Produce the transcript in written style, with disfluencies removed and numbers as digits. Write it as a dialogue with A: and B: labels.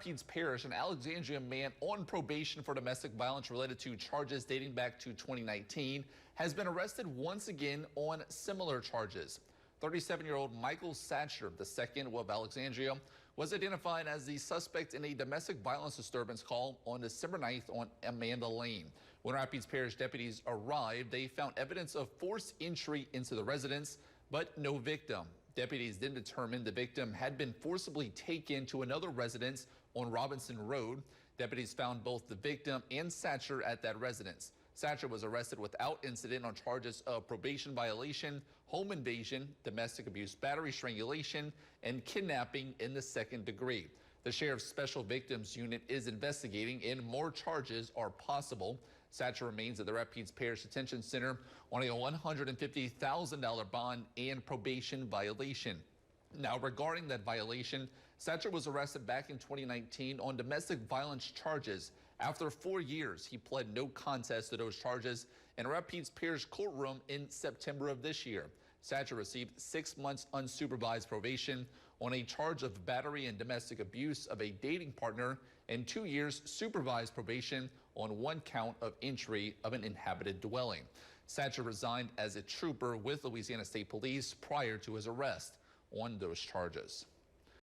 A: Rapids Parish, an Alexandria man on probation for domestic violence related to charges dating back to 2019 has been arrested once again on similar charges. 37-year-old Michael Satcher, II of Alexandria, was identified as the suspect in a domestic violence disturbance call on December 9th on Amanda Lane. When Rapids Parish deputies arrived, they found evidence of forced entry into the residence, but no victim. Deputies then determined the victim had been forcibly taken to another residence on Robinson Road. Deputies found both the victim and Satcher at that residence. Satcher was arrested without incident on charges of probation violation, home invasion, domestic abuse, battery, strangulation, and kidnapping in the second degree. The Sheriff's Special Victims Unit is investigating and more charges are possible. Satcher remains at the Rapids Parish Detention Center on a $150,000 bond and probation violation. Now, regarding that violation, Satcher was arrested back in 2019 on domestic violence charges. After 4 years, he pled no contest to those charges in a Rapids Parish courtroom in September of this year. Satcher received 6 months unsupervised probation on a charge of battery and domestic abuse of a dating partner and 2 years supervised probation on 1 count of entry of an inhabited dwelling. Satcher resigned as a trooper with Louisiana State Police prior to his arrest on those charges.